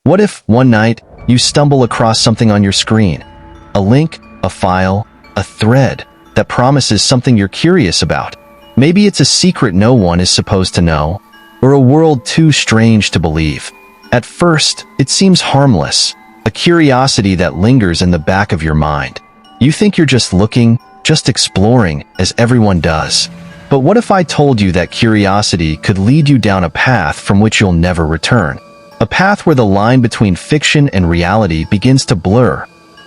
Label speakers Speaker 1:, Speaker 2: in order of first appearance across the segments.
Speaker 1: What if, one night, you stumble across something on your screen? A link, a file, a thread that promises something you're curious about. Maybe it's a secret no one is supposed to know, or a world too strange to believe. At first, it seems harmless, a curiosity that lingers in the back of your mind. You think you're just looking, just exploring, as everyone does. But what if I told you that curiosity could lead you down a path from which you'll never return? A path where the line between fiction and reality begins to blur,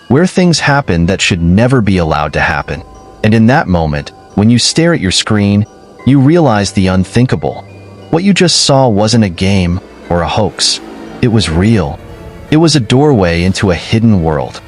Speaker 1: where things happen that should never be allowed to happen. And in that moment, when you stare at your screen, you realize the unthinkable. What you just saw wasn't a game or a hoax. It was real. It was a doorway into a hidden world.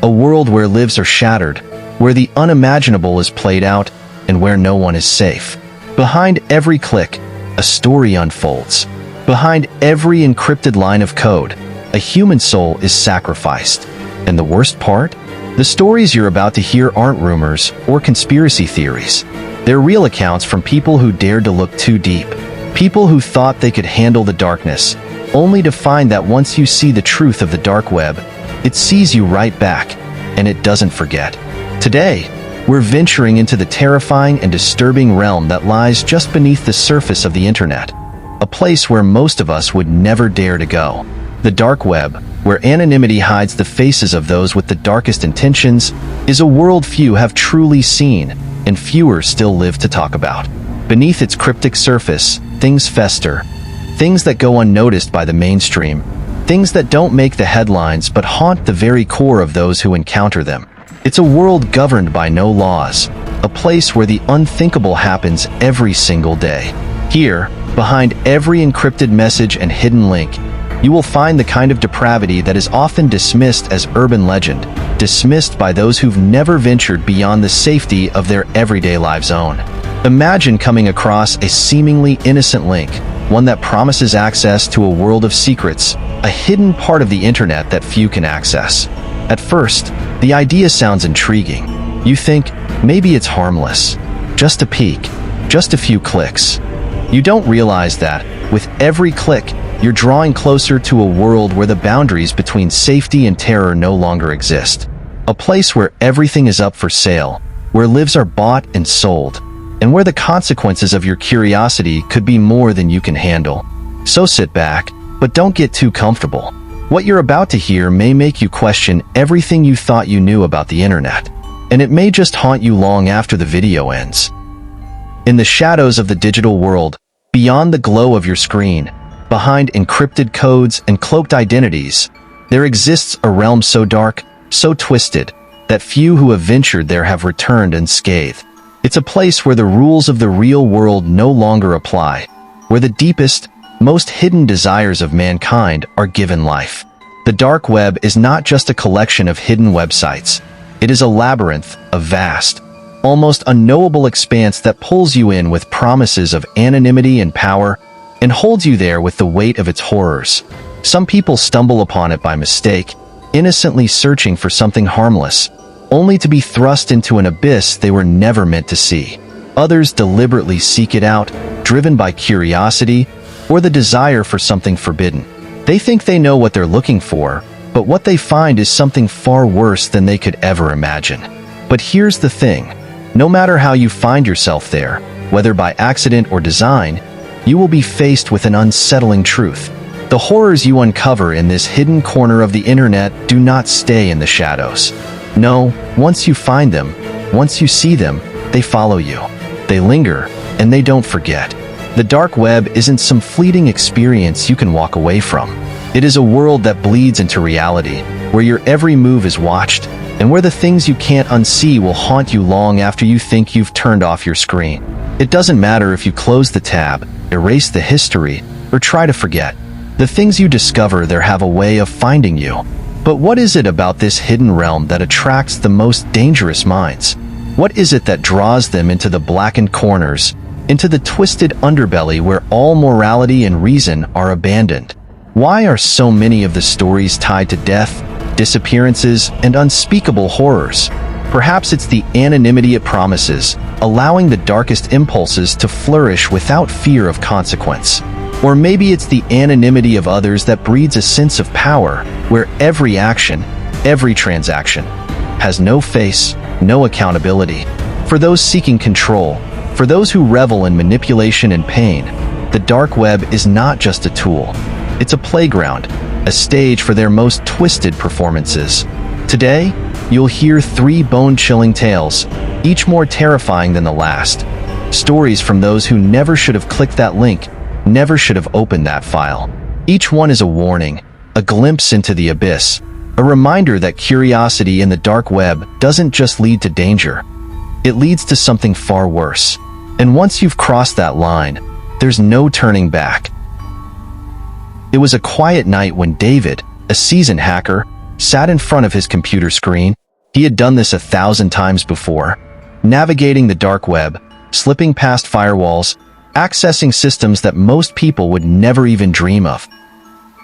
Speaker 1: A world where lives are shattered, where the unimaginable is played out, and where no one is safe. Behind every click, a story unfolds. Behind every encrypted line of code, a human soul is sacrificed. And the worst part? The stories you're about to hear aren't rumors or conspiracy theories. They're real accounts from people who dared to look too deep. People who thought they could handle the darkness, only to find that once you see the truth of the dark web, it sees you right back, and it doesn't forget. Today, we're venturing into the terrifying and disturbing realm that lies just beneath the surface of the internet. A place where most of us would never dare to go. The dark web, where anonymity hides the faces of those with the darkest intentions, is a world few have truly seen, and fewer still live to talk about. Beneath its cryptic surface, things fester. Things that go unnoticed by the mainstream. Things that don't make the headlines but haunt the very core of those who encounter them. It's a world governed by no laws. A place where the unthinkable happens every single day. Here, behind every encrypted message and hidden link, you will find the kind of depravity that is often dismissed as urban legend, dismissed by those who've never ventured beyond the safety of their everyday lives' own. Imagine coming across a seemingly innocent link, one that promises access to a world of secrets, a hidden part of the internet that few can access. At first, the idea sounds intriguing. You think, maybe it's harmless. Just a peek, just a few clicks. You don't realize that, with every click, you're drawing closer to a world where the boundaries between safety and terror no longer exist. A place where everything is up for sale, where lives are bought and sold, and where the consequences of your curiosity could be more than you can handle. So sit back, but don't get too comfortable. What you're about to hear may make you question everything you thought you knew about the internet, and it may just haunt you long after the video ends. In the shadows of the digital world, beyond the glow of your screen, behind encrypted codes and cloaked identities, there exists a realm so dark, so twisted, that few who have ventured there have returned unscathed. It's a place where the rules of the real world no longer apply, where the deepest, most hidden desires of mankind are given life. The dark web is not just a collection of hidden websites. It is a labyrinth, a vast, almost unknowable expanse that pulls you in with promises of anonymity and power, and holds you there with the weight of its horrors. Some people stumble upon it by mistake, innocently searching for something harmless, only to be thrust into an abyss they were never meant to see. Others deliberately seek it out, driven by curiosity or the desire for something forbidden. They think they know what they're looking for, but what they find is something far worse than they could ever imagine. But here's the thing. No matter how you find yourself there, whether by accident or design, you will be faced with an unsettling truth. The horrors you uncover in this hidden corner of the internet do not stay in the shadows. No, once you find them, once you see them, they follow you. They linger, and they don't forget. The dark web isn't some fleeting experience you can walk away from. It is a world that bleeds into reality, where your every move is watched, and where the things you can't unsee will haunt you long after you think you've turned off your screen. It doesn't matter if you close the tab, erase the history, or try to forget. The things you discover there have a way of finding you. But what is it about this hidden realm that attracts the most dangerous minds? What is it that draws them into the blackened corners, into the twisted underbelly where all morality and reason are abandoned? Why are so many of the stories tied to death, disappearances, and unspeakable horrors? Perhaps it's the anonymity it promises, allowing the darkest impulses to flourish without fear of consequence. Or maybe it's the anonymity of others that breeds a sense of power, where every action, every transaction, has no face, no accountability. For those seeking control, for those who revel in manipulation and pain, the dark web is not just a tool. It's a playground, a stage for their most twisted performances. Today, you'll hear 3 bone-chilling tales, each more terrifying than the last. Stories from those who never should have clicked that link, never should have opened that file. Each one is a warning, a glimpse into the abyss, a reminder that curiosity in the dark web doesn't just lead to danger. It leads to something far worse. And once you've crossed that line, there's no turning back. It was a quiet night when David, a seasoned hacker, sat in front of his computer screen. He had done this 1,000 times before, navigating the dark web, slipping past firewalls, accessing systems that most people would never even dream of.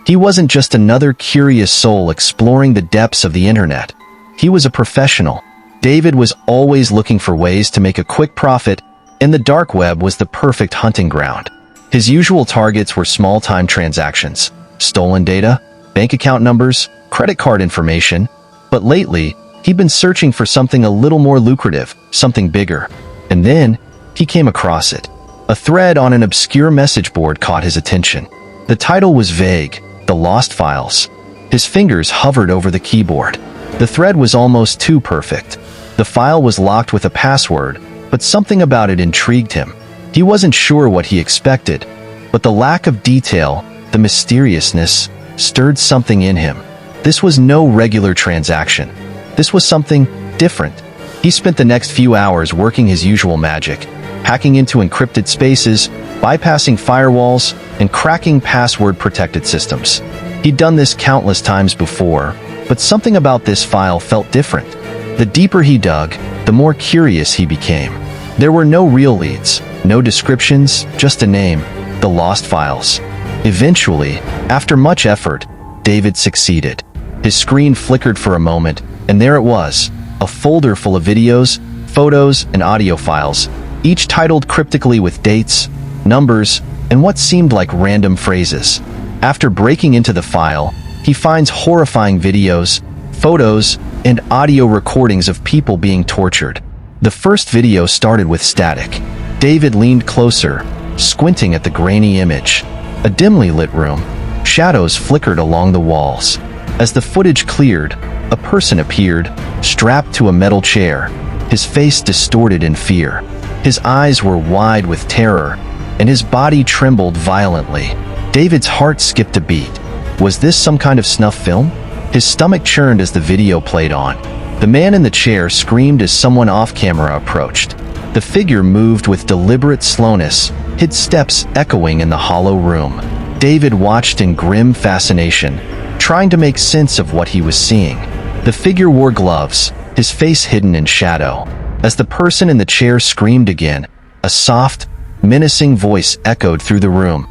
Speaker 1: He wasn't just another curious soul exploring the depths of the internet. He was a professional. David was always looking for ways to make a quick profit, and the dark web was the perfect hunting ground. His usual targets were small-time transactions, stolen data, bank account numbers, credit card information, but lately, he'd been searching for something a little more lucrative, something bigger. And then, he came across it. A thread on an obscure message board caught his attention. The title was vague, The Lost Files. His fingers hovered over the keyboard. The thread was almost too perfect. The file was locked with a password, but something about it intrigued him. He wasn't sure what he expected, but the lack of detail, the mysteriousness, stirred something in him. This was no regular transaction. This was something different. He spent the next few hours working his usual magic, hacking into encrypted spaces, bypassing firewalls, and cracking password-protected systems. He'd done this countless times before, but something about this file felt different. The deeper he dug, the more curious he became. There were no real leads, no descriptions, just a name, The Lost Files. Eventually, after much effort, David succeeded. His screen flickered for a moment, and there it was, a folder full of videos, photos, and audio files, each titled cryptically with dates, numbers, and what seemed like random phrases. After breaking into the file, he finds horrifying videos, photos, and audio recordings of people being tortured. The first video started with static. David leaned closer, squinting at the grainy image. A dimly lit room. Shadows flickered along the walls. As the footage cleared, a person appeared, strapped to a metal chair, his face distorted in fear. His eyes were wide with terror, and his body trembled violently. David's heart skipped a beat. Was this some kind of snuff film? His stomach churned as the video played on. The man in the chair screamed as someone off-camera approached. The figure moved with deliberate slowness, his steps echoing in the hollow room. David watched in grim fascination, trying to make sense of what he was seeing. The figure wore gloves, his face hidden in shadow. As the person in the chair screamed again, a soft, menacing voice echoed through the room.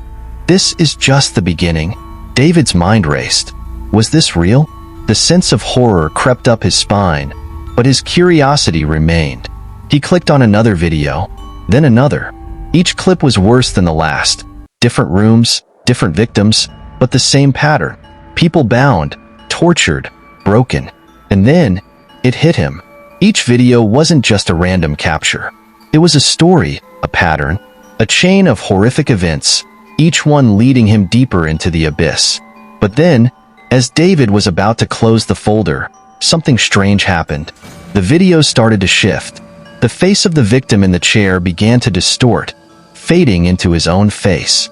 Speaker 1: This is just the beginning. David's mind raced. Was this real? The sense of horror crept up his spine, but his curiosity remained. He clicked on another video, then another. Each clip was worse than the last. Different rooms, different victims, but the same pattern. People bound, tortured, broken. And then, it hit him. Each video wasn't just a random capture. It was a story, a pattern, a chain of horrific events, each one leading him deeper into the abyss. But then, as David was about to close the folder, something strange happened. The videos started to shift. The face of the victim in the chair began to distort, fading into his own face.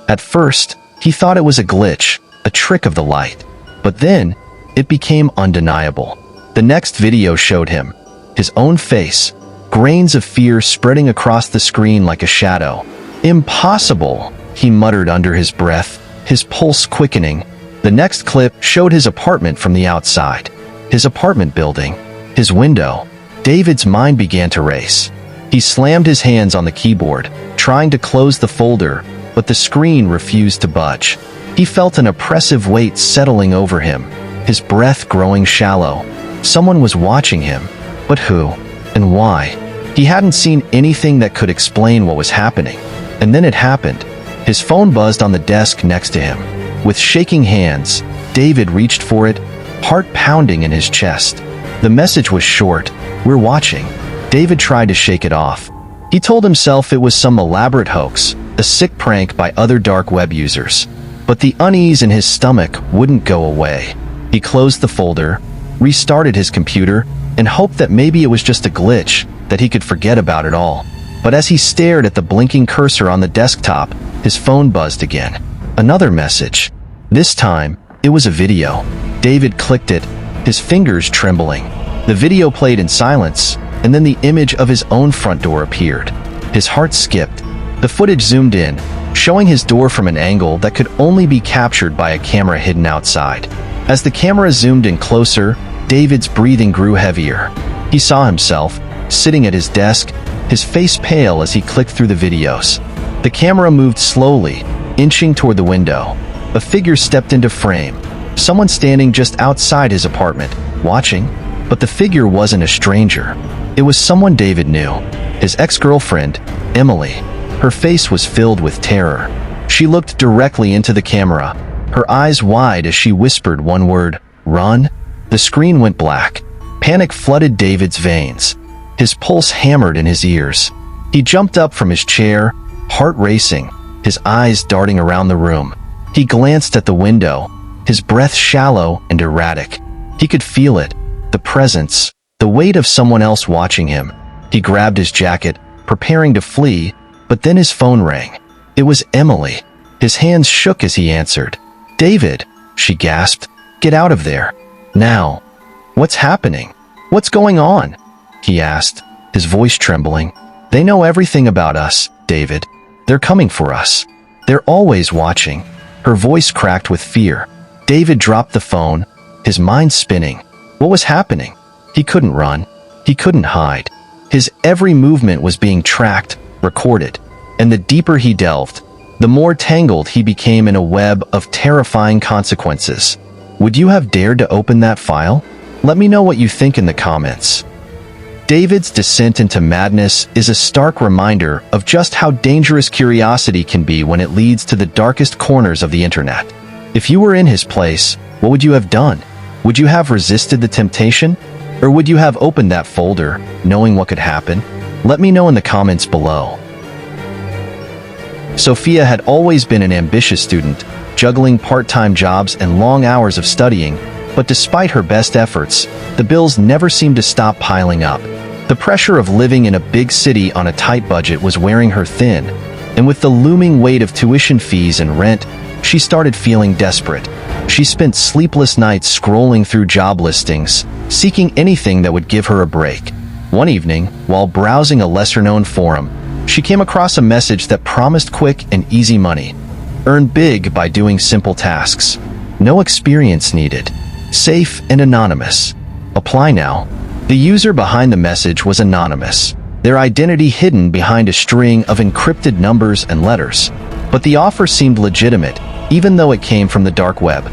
Speaker 1: At first, he thought it was a glitch, a trick of the light. But then, it became undeniable. The next video showed him, his own face, grains of fear spreading across the screen like a shadow. "Impossible," he muttered under his breath, his pulse quickening. The next clip showed his apartment from the outside. His apartment building. His window. David's mind began to race. He slammed his hands on the keyboard, trying to close the folder, but the screen refused to budge. He felt an oppressive weight settling over him, his breath growing shallow. Someone was watching him, but who? And why? He hadn't seen anything that could explain what was happening. And then it happened. His phone buzzed on the desk next to him. With shaking hands, David reached for it, heart pounding in his chest. The message was short: "We're watching." David tried to shake it off. He told himself it was some elaborate hoax, a sick prank by other dark web users. But the unease in his stomach wouldn't go away. He closed the folder, restarted his computer, and hoped that maybe it was just a glitch, that he could forget about it all. But as he stared at the blinking cursor on the desktop, his phone buzzed again. Another message. This time, it was a video. David clicked it, his fingers trembling. The video played in silence, and then the image of his own front door appeared. His heart skipped. The footage zoomed in, showing his door from an angle that could only be captured by a camera hidden outside. As the camera zoomed in closer, David's breathing grew heavier. He saw himself, sitting at his desk, his face pale as he clicked through the videos. The camera moved slowly, inching toward the window. A figure stepped into frame, someone standing just outside his apartment, watching. But the figure wasn't a stranger. It was someone David knew, his ex-girlfriend, Emily. Her face was filled with terror. She looked directly into the camera, her eyes wide as she whispered one word: "Run." The screen went black. Panic flooded David's veins. His pulse hammered in his ears. He jumped up from his chair, heart racing, his eyes darting around the room. He glanced at the window, his breath shallow and erratic. He could feel it, the presence, the weight of someone else watching him. He grabbed his jacket, preparing to flee, but then his phone rang. It was Emily. His hands shook as he answered. "David," she gasped, "get out of there. Now." "What's happening? What's going on?" he asked, his voice trembling. "They know everything about us, David. They're coming for us. They're always watching." Her voice cracked with fear. David dropped the phone, his mind spinning. What was happening? He couldn't run. He couldn't hide. His every movement was being tracked, recorded. And the deeper he delved, the more tangled he became in a web of terrifying consequences. Would you have dared to open that file? Let me know what you think in the comments. David's descent into madness is a stark reminder of just how dangerous curiosity can be when it leads to the darkest corners of the internet. If you were in his place, what would you have done? Would you have resisted the temptation? Or would you have opened that folder, knowing what could happen? Let me know in the comments below. Sophia had always been an ambitious student, juggling part-time jobs and long hours of studying, but despite her best efforts, the bills never seemed to stop piling up. The pressure of living in a big city on a tight budget was wearing her thin, and with the looming weight of tuition fees and rent, she started feeling desperate. She spent sleepless nights scrolling through job listings, seeking anything that would give her a break. One evening, while browsing a lesser-known forum, she came across a message that promised quick and easy money. Earn big by doing simple tasks. No experience needed. Safe and anonymous. Apply now. The user behind the message was anonymous, their identity hidden behind a string of encrypted numbers and letters. But the offer seemed legitimate, even though it came from the dark web,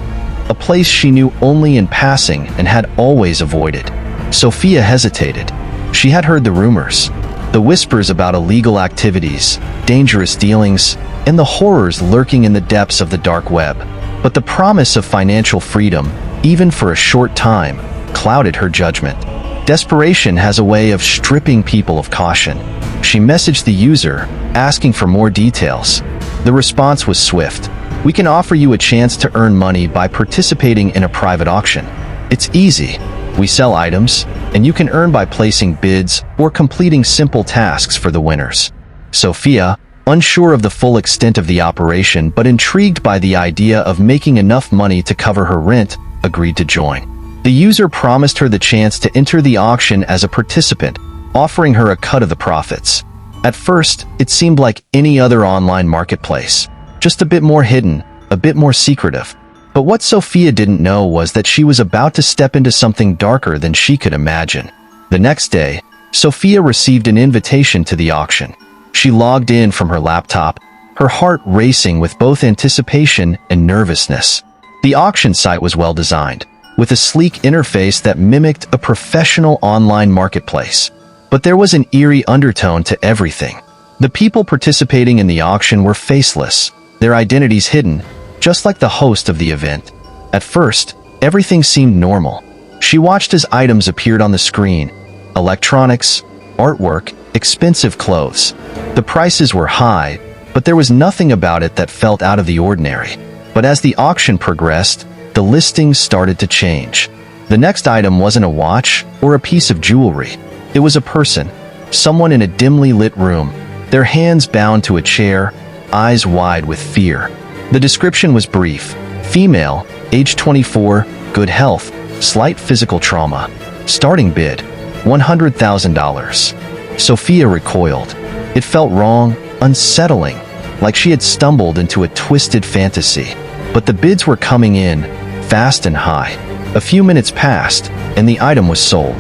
Speaker 1: a place she knew only in passing and had always avoided. Sophia hesitated. She had heard the rumors, the whispers about illegal activities, dangerous dealings, and the horrors lurking in the depths of the dark web. But the promise of financial freedom, even for a short time, clouded her judgment. Desperation has a way of stripping people of caution. She messaged the user, asking for more details. The response was swift. "We can offer you a chance to earn money by participating in a private auction. It's easy. We sell items, and you can earn by placing bids or completing simple tasks for the winners." Sophia, unsure of the full extent of the operation but intrigued by the idea of making enough money to cover her rent, agreed to join. The user promised her the chance to enter the auction as a participant, offering her a cut of the profits. At first, it seemed like any other online marketplace, just a bit more hidden, a bit more secretive. But what Sophia didn't know was that she was about to step into something darker than she could imagine. The next day, Sophia received an invitation to the auction. She logged in from her laptop, her heart racing with both anticipation and nervousness. The auction site was well designed, with a sleek interface that mimicked a professional online marketplace. But there was an eerie undertone to everything. The people participating in the auction were faceless, their identities hidden, just like the host of the event. At first, everything seemed normal. She watched as items appeared on the screen: electronics, artwork, expensive clothes. The prices were high, but there was nothing about it that felt out of the ordinary. But as the auction progressed, the listings started to change. The next item wasn't a watch or a piece of jewelry. It was a person, someone in a dimly lit room, their hands bound to a chair, eyes wide with fear. The description was brief: female, age 24, good health, slight physical trauma. Starting bid, $100,000. Sophia recoiled. It felt wrong, unsettling, like she had stumbled into a twisted fantasy. But the bids were coming in, fast and high. A few minutes passed, and the item was sold.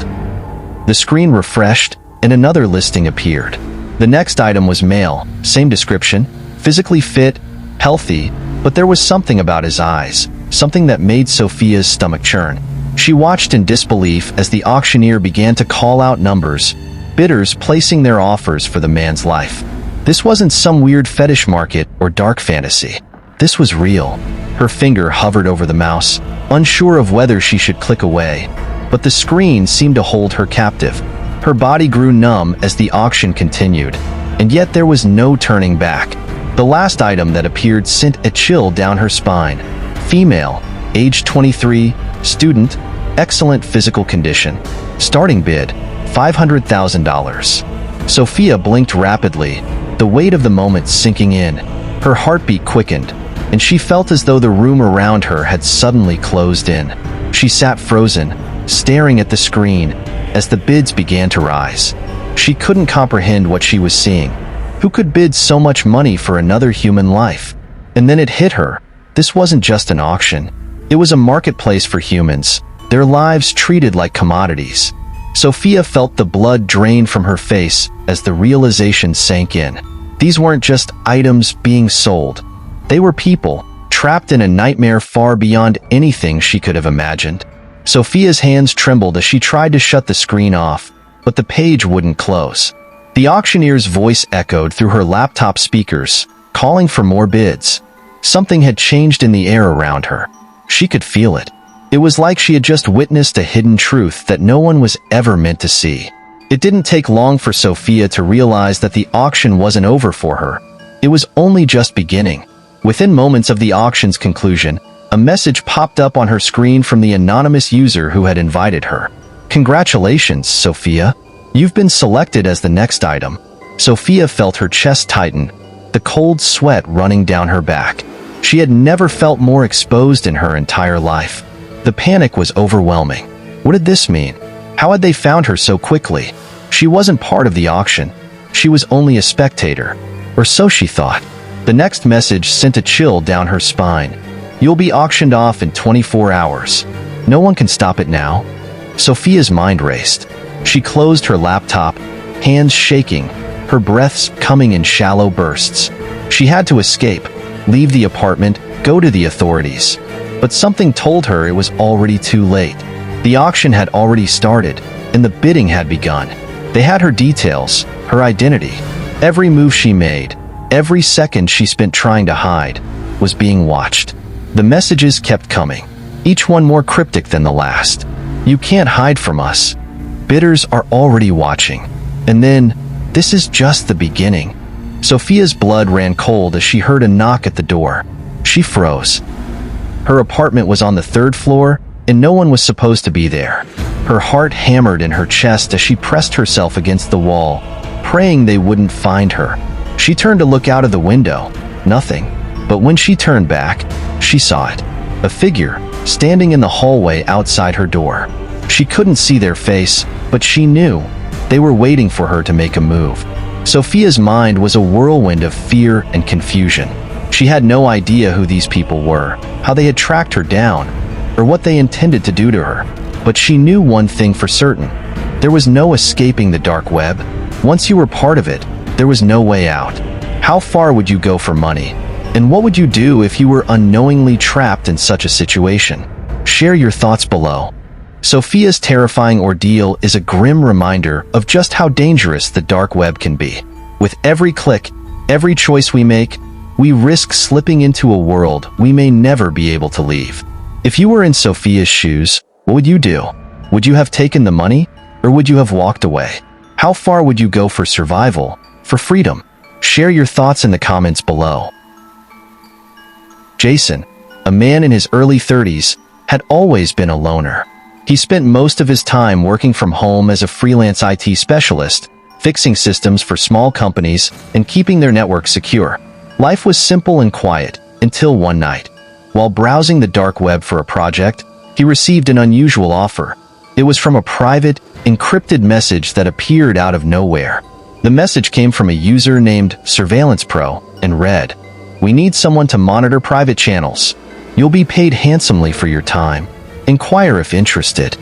Speaker 1: The screen refreshed, and another listing appeared. The next item was male, same description, physically fit, healthy, but there was something about his eyes, something that made Sophia's stomach churn. She watched in disbelief as the auctioneer began to call out numbers, bidders placing their offers for the man's life. This wasn't some weird fetish market or dark fantasy. This was real. Her finger hovered over the mouse, unsure of whether she should click away, but the screen seemed to hold her captive. Her body grew numb as the auction continued, and yet there was no turning back. The last item that appeared sent a chill down her spine. Female, age 23, student, excellent physical condition. Starting bid, $500,000. Sophia blinked rapidly, the weight of the moment sinking in. Her heartbeat quickened, and she felt as though the room around her had suddenly closed in. She sat frozen, staring at the screen as the bids began to rise. She couldn't comprehend what she was seeing. Who could bid so much money for another human life? And then it hit her. This wasn't just an auction. It was a marketplace for humans, their lives treated like commodities. Sophia felt the blood drain from her face as the realization sank in. These weren't just items being sold. They were people, trapped in a nightmare far beyond anything she could have imagined. Sophia's hands trembled as she tried to shut the screen off, but the page wouldn't close. The auctioneer's voice echoed through her laptop speakers, calling for more bids. Something had changed in the air around her. She could feel it. It was like she had just witnessed a hidden truth that no one was ever meant to see. It didn't take long for Sophia to realize that the auction wasn't over for her. It was only just beginning. Within moments of the auction's conclusion, a message popped up on her screen from the anonymous user who had invited her. "Congratulations, Sophia. You've been selected as the next item." Sophia felt her chest tighten, the cold sweat running down her back. She had never felt more exposed in her entire life. The panic was overwhelming. What did this mean? How had they found her so quickly? She wasn't part of the auction. She was only a spectator. Or so she thought. The next message sent a chill down her spine. "You'll be auctioned off in 24 hours. No one can stop it now." Sophia's mind raced. She closed her laptop, hands shaking, her breaths coming in shallow bursts. She had to escape, leave the apartment, go to the authorities. But something told her it was already too late. The auction had already started, and the bidding had begun. They had her details, her identity. Every move she made, every second she spent trying to hide, was being watched. The messages kept coming, each one more cryptic than the last. "You can't hide from us. Bidders are already watching." And then, "This is just the beginning." Sophia's blood ran cold as she heard a knock at the door. She froze. Her apartment was on the 3rd floor, and no one was supposed to be there. Her heart hammered in her chest as she pressed herself against the wall, praying they wouldn't find her. She turned to look out of the window. Nothing. But when she turned back, she saw it. A figure, standing in the hallway outside her door. She couldn't see their face, but she knew. They were waiting for her to make a move. Sophia's mind was a whirlwind of fear and confusion. She had no idea who these people were, how they had tracked her down, or what they intended to do to her. But she knew one thing for certain. There was no escaping the dark web. Once you were part of it, there was no way out. How far would you go for money? And what would you do if you were unknowingly trapped in such a situation? Share your thoughts below. Sophia's terrifying ordeal is a grim reminder of just how dangerous the dark web can be. With every click, every choice we make, we risk slipping into a world we may never be able to leave. If you were in Sophia's shoes, what would you do? Would you have taken the money, or would you have walked away? How far would you go for survival, for freedom? Share your thoughts in the comments below. Jason, a man in his early 30s, had always been a loner. He spent most of his time working from home as a freelance IT specialist, fixing systems for small companies and keeping their networks secure. Life was simple and quiet until one night. While browsing the dark web for a project, he received an unusual offer. It was from a private, encrypted message that appeared out of nowhere. The message came from a user named Surveillance Pro and read, "We need someone to monitor private channels. You'll be paid handsomely for your time. Inquire if interested."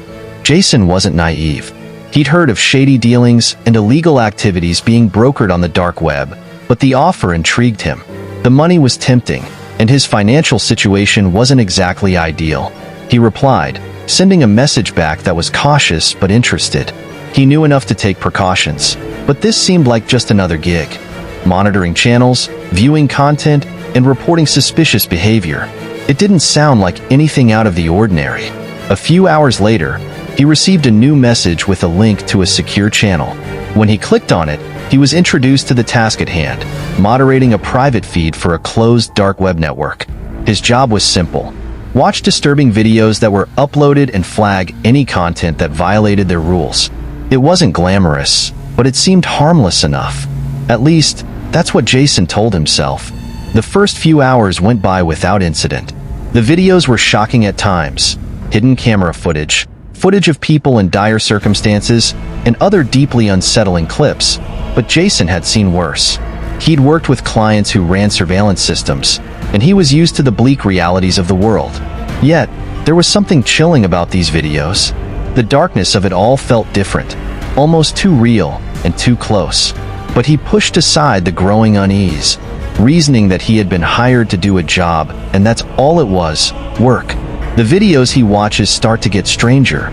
Speaker 1: Jason wasn't naive. He'd heard of shady dealings and illegal activities being brokered on the dark web, but the offer intrigued him. The money was tempting, and his financial situation wasn't exactly ideal. He replied, sending a message back that was cautious but interested. He knew enough to take precautions, but this seemed like just another gig. Monitoring channels, viewing content, and reporting suspicious behavior. It didn't sound like anything out of the ordinary. A few hours later, he received a new message with a link to a secure channel. When he clicked on it, he was introduced to the task at hand, moderating a private feed for a closed dark web network. His job was simple. Watch disturbing videos that were uploaded and flag any content that violated their rules. It wasn't glamorous, but it seemed harmless enough. At least, that's what Jason told himself. The first few hours went by without incident. The videos were shocking at times. Hidden camera footage, footage of people in dire circumstances, and other deeply unsettling clips. But Jason had seen worse. He'd worked with clients who ran surveillance systems, and he was used to the bleak realities of the world. Yet, there was something chilling about these videos. The darkness of it all felt different, almost too real and too close. But he pushed aside the growing unease, reasoning that he had been hired to do a job, and that's all it was, work. The videos he watches start to get stranger.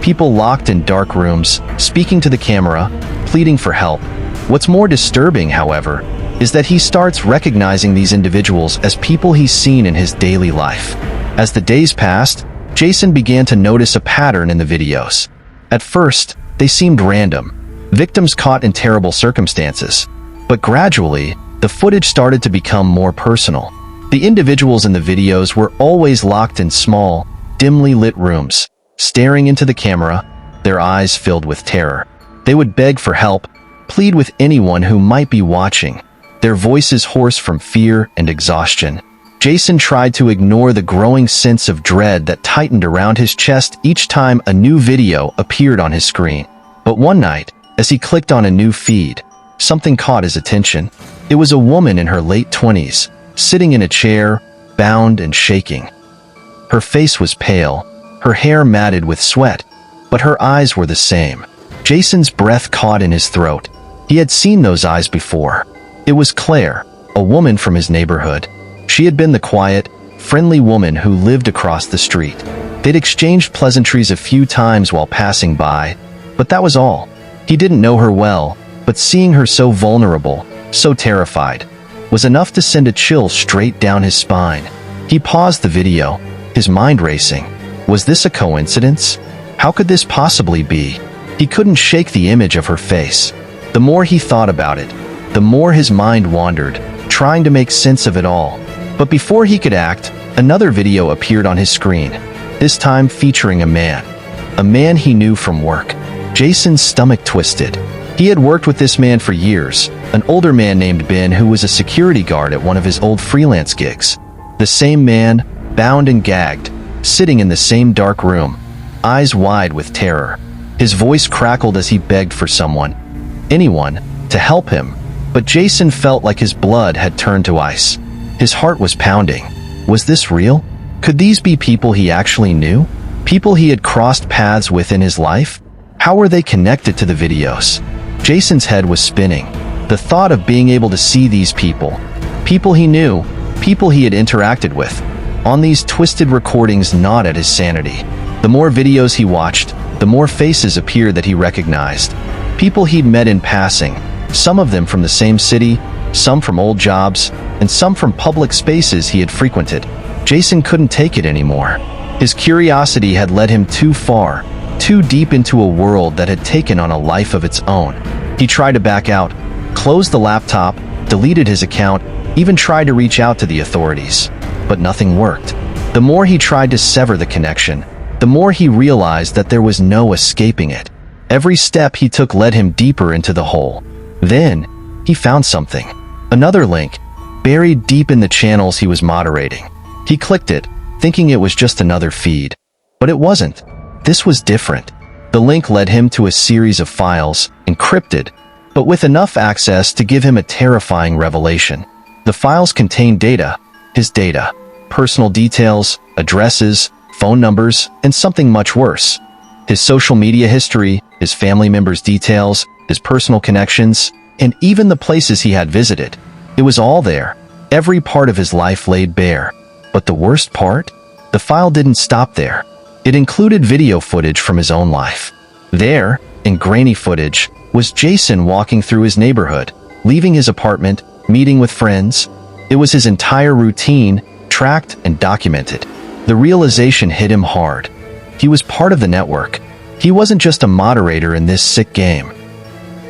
Speaker 1: People locked in dark rooms, speaking to the camera, pleading for help. What's more disturbing, however, is that he starts recognizing these individuals as people he's seen in his daily life. As the days passed, Jason began to notice a pattern in the videos. At first, they seemed random, victims caught in terrible circumstances. But gradually, the footage started to become more personal. The individuals in the videos were always locked in small, dimly lit rooms, staring into the camera, their eyes filled with terror. They would beg for help, plead with anyone who might be watching, their voices hoarse from fear and exhaustion. Jason tried to ignore the growing sense of dread that tightened around his chest each time a new video appeared on his screen. But one night, as he clicked on a new feed, something caught his attention. It was a woman in her late 20s, sitting in a chair, bound and shaking. Her face was pale, her hair matted with sweat, but her eyes were the same. Jason's breath caught in his throat. He had seen those eyes before. It was Claire, a woman from his neighborhood. She had been the quiet, friendly woman who lived across the street. They'd exchanged pleasantries a few times while passing by, but that was all. He didn't know her well, but seeing her so vulnerable, so terrified, was enough to send a chill straight down his spine. He paused the video, his mind racing. Was this a coincidence? How could this possibly be? He couldn't shake the image of her face. The more he thought about it, the more his mind wandered, trying to make sense of it all. But before he could act, another video appeared on his screen, this time featuring a man he knew from work. Jason's stomach twisted. He had worked with this man for years, an older man named Ben who was a security guard at one of his old freelance gigs. The same man, bound and gagged, sitting in the same dark room, eyes wide with terror. His voice crackled as he begged for anyone, to help him. But Jason felt like his blood had turned to ice. His heart was pounding. Was this real? Could these be people he actually knew? People he had crossed paths with in his life? How were they connected to the videos? Jason's head was spinning. The thought of being able to see these people he knew, people he had interacted with, on these twisted recordings gnawed at his sanity. The more videos he watched, the more faces appeared that he recognized. People he'd met in passing, some of them from the same city, some from old jobs, and some from public spaces he had frequented. Jason couldn't take it anymore. His curiosity had led him too far, too deep into a world that had taken on a life of its own. He tried to back out, closed the laptop, deleted his account, even tried to reach out to the authorities. But nothing worked. The more he tried to sever the connection, the more he realized that there was no escaping it. Every step he took led him deeper into the hole. Then, he found something. Another link, buried deep in the channels he was moderating. He clicked it, thinking it was just another feed. But it wasn't. This was different. The link led him to a series of files, encrypted, but with enough access to give him a terrifying revelation. The files contained data, his data, personal details, addresses, phone numbers, and something much worse. His social media history, his family members' details, his personal connections, and even the places he had visited. It was all there. Every part of his life laid bare. But the worst part? The file didn't stop there. It included video footage from his own life. There, in grainy footage, was Jason walking through his neighborhood, leaving his apartment, meeting with friends. It was his entire routine, tracked and documented. The realization hit him hard. He was part of the network. He wasn't just a moderator in this sick game.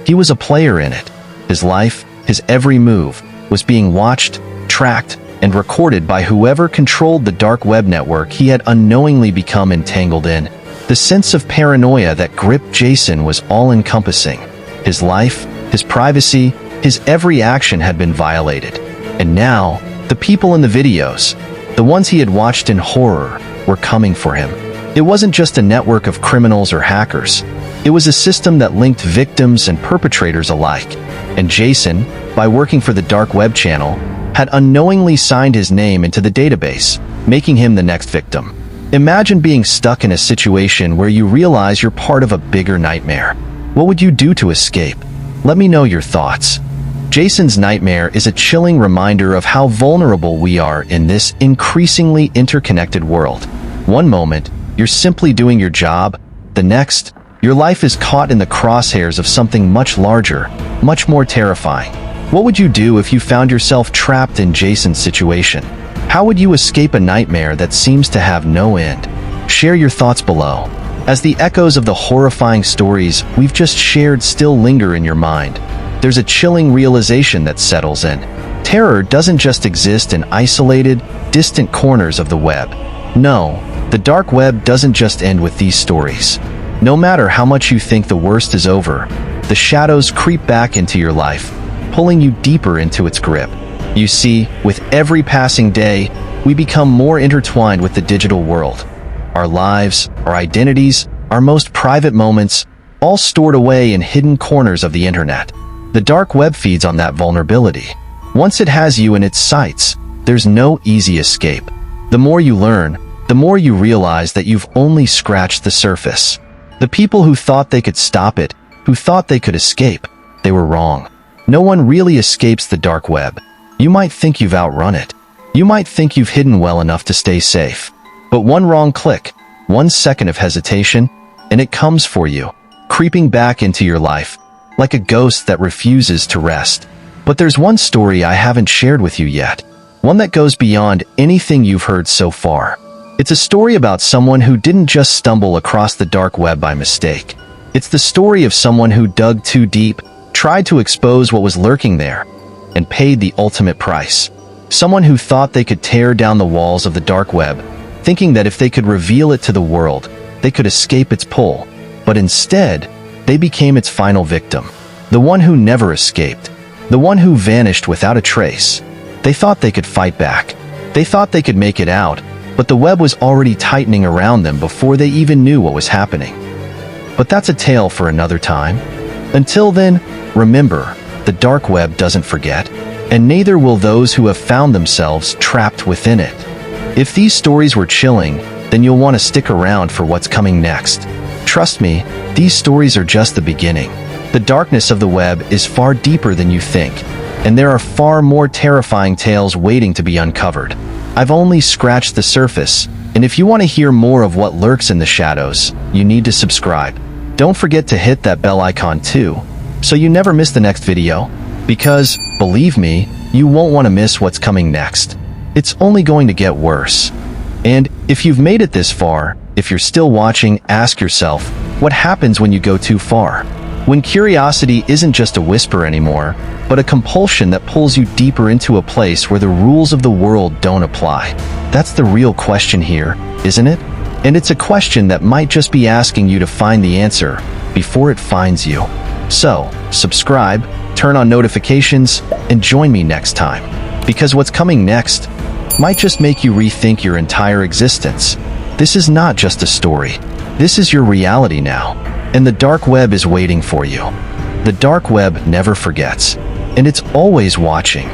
Speaker 1: He was a player in it. His life, his every move, was being watched, tracked, and recorded by whoever controlled the dark web network he had unknowingly become entangled in. The sense of paranoia that gripped Jason was all-encompassing. His life, his privacy, his every action had been violated. And now, the people in the videos, the ones he had watched in horror, were coming for him. It wasn't just a network of criminals or hackers. It was a system that linked victims and perpetrators alike. And Jason, by working for the dark web channel, had unknowingly signed his name into the database, making him the next victim. Imagine being stuck in a situation where you realize you're part of a bigger nightmare. What would you do to escape? Let me know your thoughts. Jason's nightmare is a chilling reminder of how vulnerable we are in this increasingly interconnected world. One moment, you're simply doing your job. The next, your life is caught in the crosshairs of something much larger, much more terrifying. What would you do if you found yourself trapped in Jason's situation? How would you escape a nightmare that seems to have no end? Share your thoughts below. As the echoes of the horrifying stories we've just shared still linger in your mind, there's a chilling realization that settles in. Terror doesn't just exist in isolated, distant corners of the web. No, the dark web doesn't just end with these stories. No matter how much you think the worst is over, the shadows creep back into your life, pulling you deeper into its grip. You see, with every passing day, we become more intertwined with the digital world. Our lives, our identities, our most private moments, all stored away in hidden corners of the internet. The dark web feeds on that vulnerability. Once it has you in its sights, there's no easy escape. The more you learn, the more you realize that you've only scratched the surface. The people who thought they could stop it, who thought they could escape, they were wrong. No one really escapes the dark web. You might think you've outrun it. You might think you've hidden well enough to stay safe. But one wrong click, 1 second of hesitation, and it comes for you, creeping back into your life, like a ghost that refuses to rest. But there's one story I haven't shared with you yet, one that goes beyond anything you've heard so far. It's a story about someone who didn't just stumble across the dark web by mistake. It's the story of someone who dug too deep, tried to expose what was lurking there, and paid the ultimate price. Someone who thought they could tear down the walls of the dark web, thinking that if they could reveal it to the world, they could escape its pull. But instead, they became its final victim. The one who never escaped. The one who vanished without a trace. They thought they could fight back. They thought they could make it out, but the web was already tightening around them before they even knew what was happening. But that's a tale for another time. Until then, remember, the dark web doesn't forget, and neither will those who have found themselves trapped within it. If these stories were chilling, then you'll want to stick around for what's coming next. Trust me, these stories are just the beginning. The darkness of the web is far deeper than you think, and there are far more terrifying tales waiting to be uncovered. I've only scratched the surface, and if you want to hear more of what lurks in the shadows, you need to subscribe. Don't forget to hit that bell icon too, so you never miss the next video, because, believe me, You won't want to miss what's coming next. It's only going to get worse. And if you've made it this far, if you're still watching, ask yourself, what happens when you go too far? When curiosity isn't just a whisper anymore, but a compulsion that pulls you deeper into a place where the rules of the world don't apply. That's the real question here, isn't it? And it's a question that might just be asking you to find the answer before it finds you. So, subscribe, turn on notifications, and join me next time. Because what's coming next might just make you rethink your entire existence. This is not just a story. This is your reality now. And the dark web is waiting for you. The dark web never forgets. And it's always watching.